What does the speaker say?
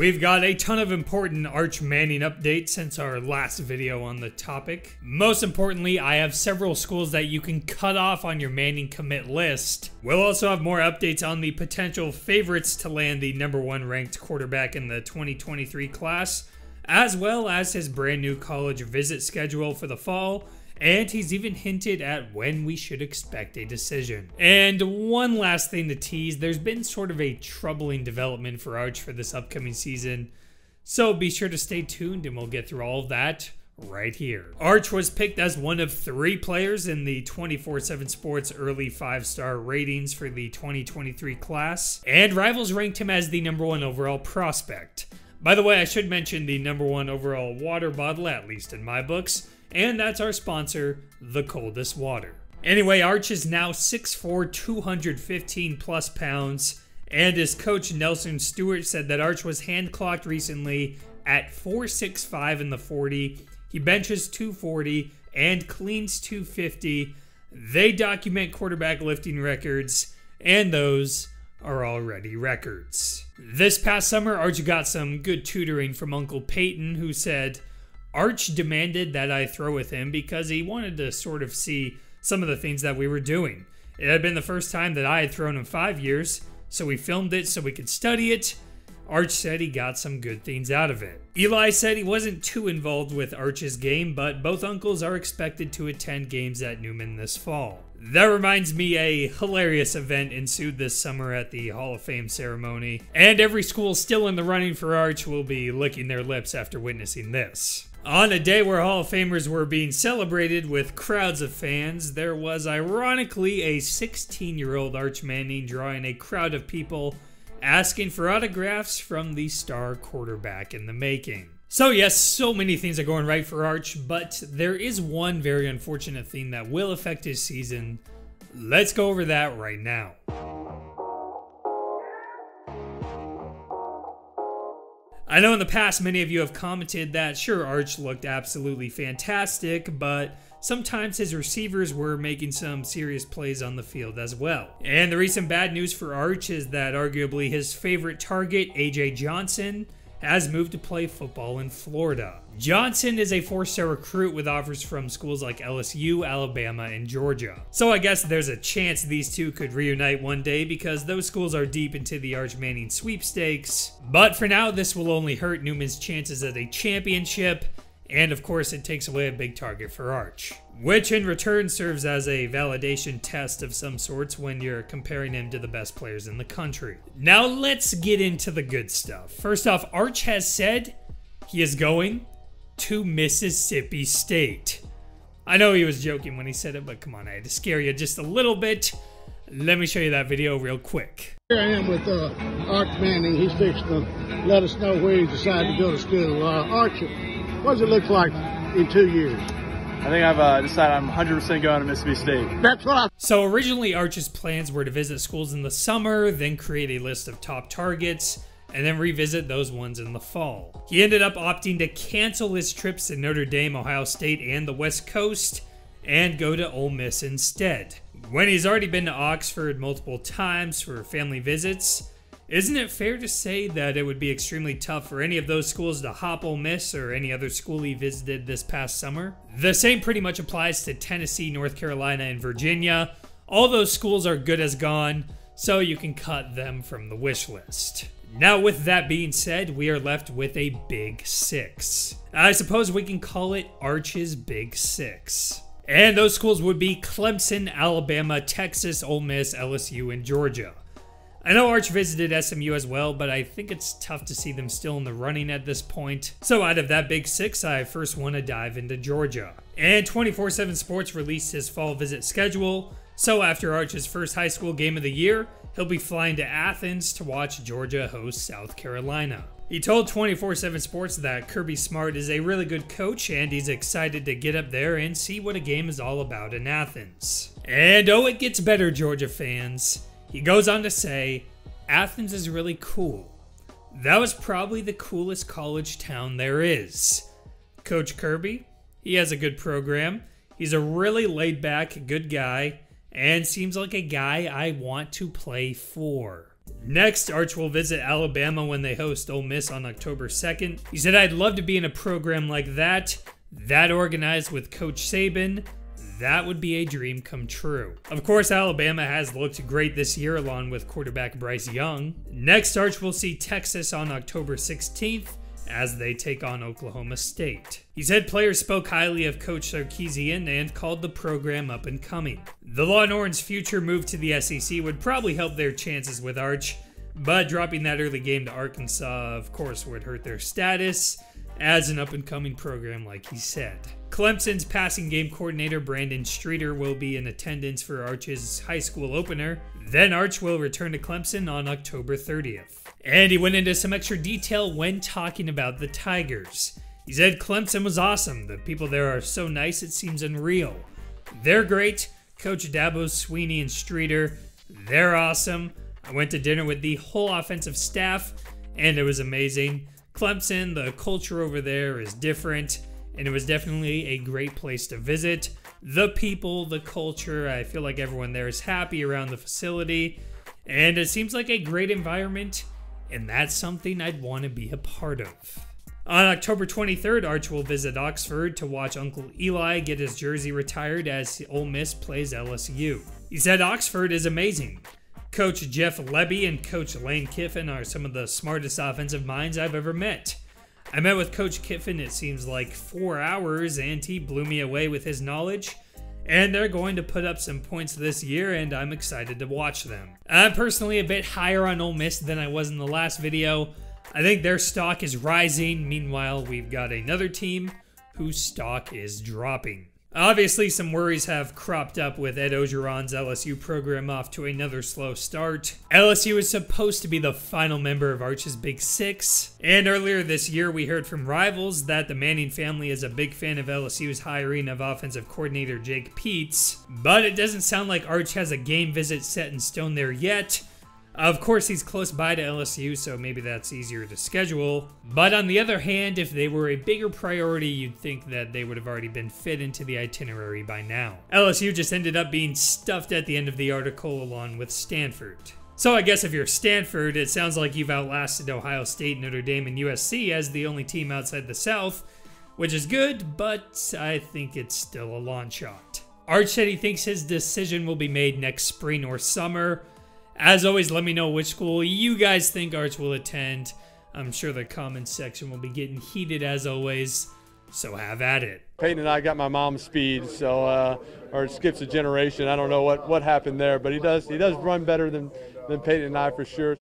We've got a ton of important Arch Manning updates since our last video on the topic. Most importantly, I have several schools that you can cut off on your Manning commit list. We'll also have more updates on the potential favorites to land the #1 ranked quarterback in the 2023 class, as well as his brand new college visit schedule for the fall, and he's even hinted at when we should expect a decision. And one last thing to tease, there's been sort of a troubling development for Arch for this upcoming season, so be sure to stay tuned and we'll get through all of that right here. Arch was picked as one of 3 players in the 24/7 Sports early 5-star ratings for the 2023 class, and Rivals ranked him as the #1 overall prospect. By the way, I should mention the #1 overall water bottle, at least in my books, and that's our sponsor, The Coldest Water. Anyway, Arch is now 6'4", 215 plus pounds, and his coach Nelson Stewart said that Arch was hand clocked recently at 4'6'5" in the 40. He benches 240 and cleans 250. They document quarterback lifting records, and those are already records. This past summer, Arch got some good tutoring from Uncle Peyton, who said, Arch demanded that I throw with him because he wanted to sort of see some of the things that we were doing. It had been the first time that I had thrown in 5 years, so we filmed it so we could study it. Arch said he got some good things out of it. Eli said he wasn't too involved with Arch's game, but both uncles are expected to attend games at Newman this fall. That reminds me, a hilarious event ensued this summer at the Hall of Fame ceremony, and every school still in the running for Arch will be licking their lips after witnessing this. On a day where Hall of Famers were being celebrated with crowds of fans, there was ironically a 16-year-old Arch Manning drawing a crowd of people asking for autographs from the star quarterback in the making. So yes, so many things are going right for Arch, but there is one very unfortunate thing that will affect his season. Let's go over that right now. I know in the past many of you have commented that sure, Arch looked absolutely fantastic, but sometimes his receivers were making some serious plays on the field as well. And the recent bad news for Arch is that arguably his favorite target, AJ Johnson, has moved to play football in Florida. Johnson is a 4-star recruit with offers from schools like LSU, Alabama, and Georgia. So I guess there's a chance these two could reunite one day because those schools are deep into the Arch Manning sweepstakes. But for now, this will only hurt Newman's chances at a championship, and of course it takes away a big target for Arch, which in return serves as a validation test of some sorts when you're comparing him to the best players in the country. Now let's get into the good stuff. First off, Arch has said he is going to Mississippi State. I know he was joking when he said it, but come on, I had to scare you just a little bit. Let me show you that video real quick. Here I am with Arch Manning. He's fixing to let us know where he decided to go to school. Arch, what does it look like in 2 years? I think I've decided I'm 100% going to Mississippi State. That's what I... So originally Arch's plans were to visit schools in the summer, then create a list of top targets, and then revisit those ones in the fall. He ended up opting to cancel his trips to Notre Dame, Ohio State, and the West Coast, and go to Ole Miss instead. When he's already been to Oxford multiple times for family visits, isn't it fair to say that it would be extremely tough for any of those schools to hop Ole Miss or any other school he visited this past summer? The same pretty much applies to Tennessee, North Carolina, and Virginia. All those schools are good as gone, so you can cut them from the wish list. Now with that being said, we are left with a Big Six. I suppose we can call it Arch's Big Six. And those schools would be Clemson, Alabama, Texas, Ole Miss, LSU, and Georgia. I know Arch visited SMU as well, but I think it's tough to see them still in the running at this point. So out of that Big Six, I first want to dive into Georgia. And 24/7 Sports released his fall visit schedule, so after Arch's first high school game of the year, he'll be flying to Athens to watch Georgia host South Carolina. He told 24/7 Sports that Kirby Smart is a really good coach and he's excited to get up there and see what a game is all about in Athens. And oh, it gets better, Georgia fans. He goes on to say, Athens is really cool. That was probably the coolest college town there is. Coach Kirby, he has a good program. He's a really laid back, good guy, and seems like a guy I want to play for. Next, Arch will visit Alabama when they host Ole Miss on October 2nd. He said, "I'd love to be in a program like that organized with Coach Saban. That would be a dream come true." Of course, Alabama has looked great this year along with quarterback Bryce Young. Next, Arch will see Texas on October 16th as they take on Oklahoma State. He said players spoke highly of Coach Sarkisian and called the program up and coming. The Law & Orange future move to the SEC would probably help their chances with Arch, but dropping that early game to Arkansas, of course, would hurt their status as an up-and-coming program, like he said. Clemson's passing game coordinator Brandon Streeter will be in attendance for Arch's high school opener. Then Arch will return to Clemson on October 30th. And he went into some extra detail when talking about the Tigers. He said Clemson was awesome. The people there are so nice it seems unreal. They're great. Coach Dabo, Sweeney, and Streeter, they're awesome. I went to dinner with the whole offensive staff, and it was amazing. Clemson, the culture over there is different, and it was definitely a great place to visit. The people, the culture, I feel like everyone there is happy around the facility, and it seems like a great environment, and that's something I'd want to be a part of. On October 23rd, Arch will visit Oxford to watch Uncle Eli get his jersey retired as Ole Miss plays LSU. He said Oxford is amazing. Coach Jeff Lebby and Coach Lane Kiffin are some of the smartest offensive minds I've ever met. I met with Coach Kiffin, it seems like 4 hours, and he blew me away with his knowledge. And they're going to put up some points this year, and I'm excited to watch them. I'm personally a bit higher on Ole Miss than I was in the last video. I think their stock is rising. Meanwhile, we've got another team whose stock is dropping. Obviously, some worries have cropped up with Ed Ogeron's LSU program off to another slow start. LSU is supposed to be the final member of Arch's Big Six, and earlier this year we heard from rivals that the Manning family is a big fan of LSU's hiring of offensive coordinator Jake Peetz, but it doesn't sound like Arch has a game visit set in stone there yet. Of course, he's close by to LSU, so maybe that's easier to schedule. But on the other hand, if they were a bigger priority, you'd think that they would have already been fit into the itinerary by now. LSU just ended up being stuffed at the end of the article along with Stanford. So I guess if you're Stanford, it sounds like you've outlasted Ohio State, Notre Dame, and USC as the only team outside the South, which is good, but I think it's still a long shot. Arch said he thinks his decision will be made next spring or summer. As always, let me know which school you guys think Arch will attend. I'm sure the comments section will be getting heated as always, so have at it. Peyton and I got my mom's speed, so or it skips a generation. I don't know what happened there, but he does run better than Peyton and I for sure.